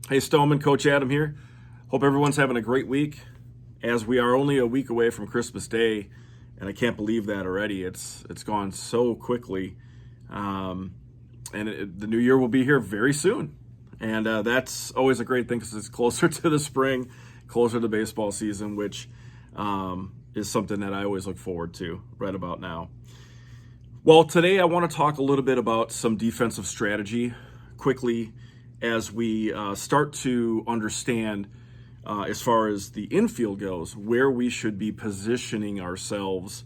Hey, Stonemen, Coach Adam here. Hope everyone's having a great week as we are only a week away from Christmas Day, and I can't believe that already. It's gone so quickly, and the new year will be here very soon, and that's always a great thing because it's closer to the spring, closer to baseball season, which is something that I always look forward to right about now. Well, today I want to talk a little bit about some defensive strategy quickly as we start to understand, as far as the infield goes, where we should be positioning ourselves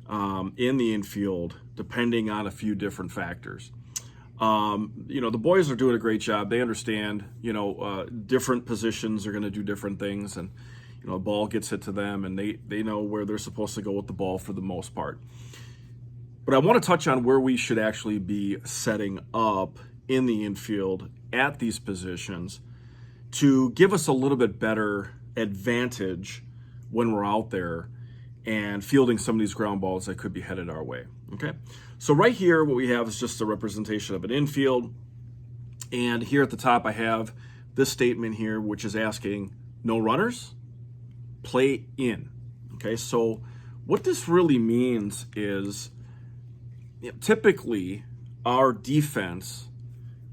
in the infield, depending on a few different factors. The boys are doing a great job. They understand, different positions are going to do different things, and the ball gets hit to them, and they know where they're supposed to go with the ball for the most part. But I want to touch on where we should actually be setting up in the infield at these positions to give us a little bit better advantage when we're out there and fielding some of these ground balls that could be headed our way. Okay, so right here what we have is just a representation of an infield, and here at the top I have this statement here, which is asking no runners, play in. Okay, so what this really means is, typically our defense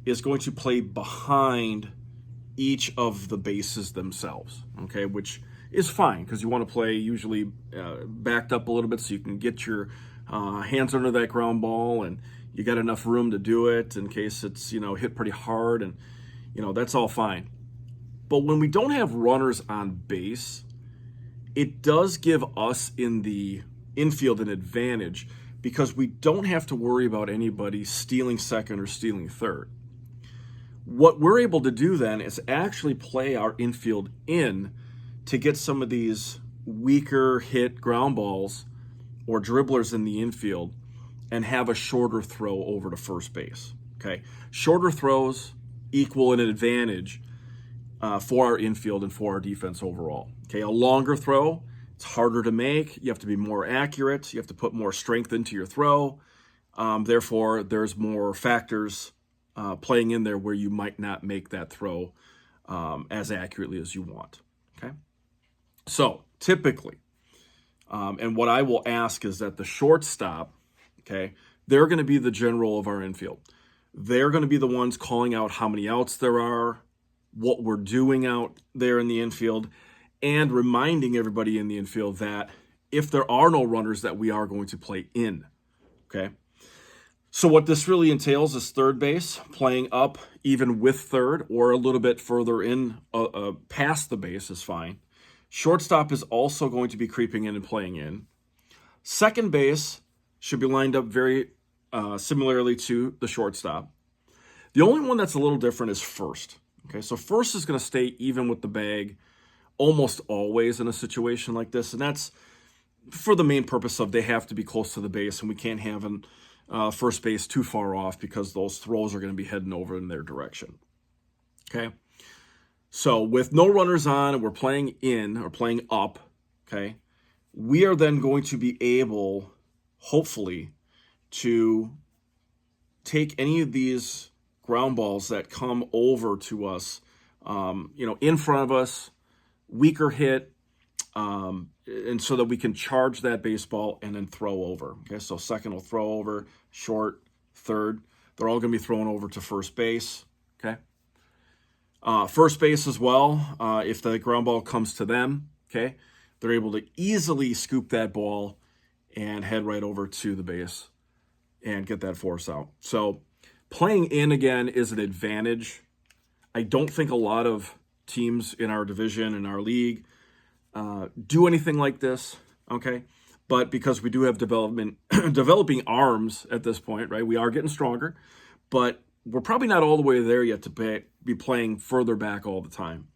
is going to play behind each of the bases themselves, okay, which is fine because you want to play usually backed up a little bit so you can get your hands under that ground ball, and you got enough room to do it in case it's hit pretty hard, and that's all fine. But when we don't have runners on base, it does give us in the infield an advantage because we don't have to worry about anybody stealing second or stealing third. What we're able to do then is actually play our infield in to get some of these weaker hit ground balls or dribblers in the infield and have a shorter throw over to first base. Okay, shorter throws equal an advantage for our infield and for our defense overall. Okay, a longer throw, it's harder to make. You have to be more accurate. You have to put more strength into your throw. Therefore, there's more factors playing in there where you might not make that throw as accurately as you want. Okay, so typically, and what I will ask is that the shortstop, okay, they're going to be the general of our infield. They're going to be the ones calling out how many outs there are, what we're doing out there in the infield, and reminding everybody in the infield that if there are no runners, that we are going to play in. Okay. So what this really entails is third base playing up even with third or a little bit further in past the base is fine. Shortstop is also going to be creeping in and playing in. Second base should be lined up very similarly to the shortstop. The only one that's a little different is first. Okay, so first is going to stay even with the bag almost always in a situation like this, and that's for the main purpose of they have to be close to the base, and we can't have an first base too far off because those throws are going to be heading over in their direction. Okay, so with no runners on and we're playing in or playing up, okay, we are then going to be able, hopefully, to take any of these ground balls that come over to us, in front of us, weaker hit, and so that we can charge that baseball and then throw over. Okay, so second will throw over, short, third. They're all going to be thrown over to first base. Okay, first base as well. If the ground ball comes to them, okay, they're able to easily scoop that ball and head right over to the base and get that force out. So playing in again is an advantage. I don't think a lot of teams in our division, in our league, do anything like this, okay? But because we do have developing arms at this point, right? We are getting stronger, but we're probably not all the way there yet to be playing further back all the time.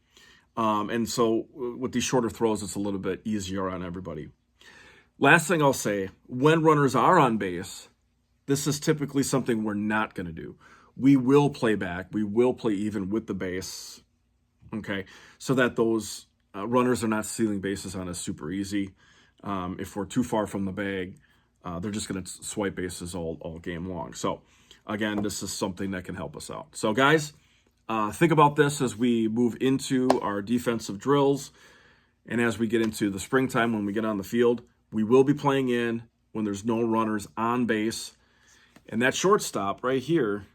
And so with these shorter throws, it's a little bit easier on everybody. Last thing I'll say, when runners are on base, this is typically something we're not going to do. We will play back. We will play even with the base, okay, so that those runners are not stealing bases on us super easy. If we're too far from the bag, they're just going to swipe bases all game long. So, again, this is something that can help us out. So, guys, Think about this as we move into our defensive drills and as we get into the springtime when we get on the field. We will be playing in when there's no runners on base. And that shortstop right here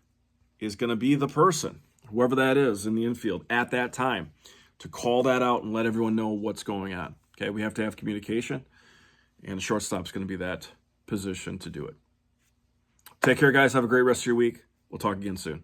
is going to be the person, whoever that is in the infield at that time, to call that out and let everyone know what's going on. Okay, we have to have communication, and the shortstop's going to be that position to do it. Take care, guys. Have a great rest of your week. We'll talk again soon.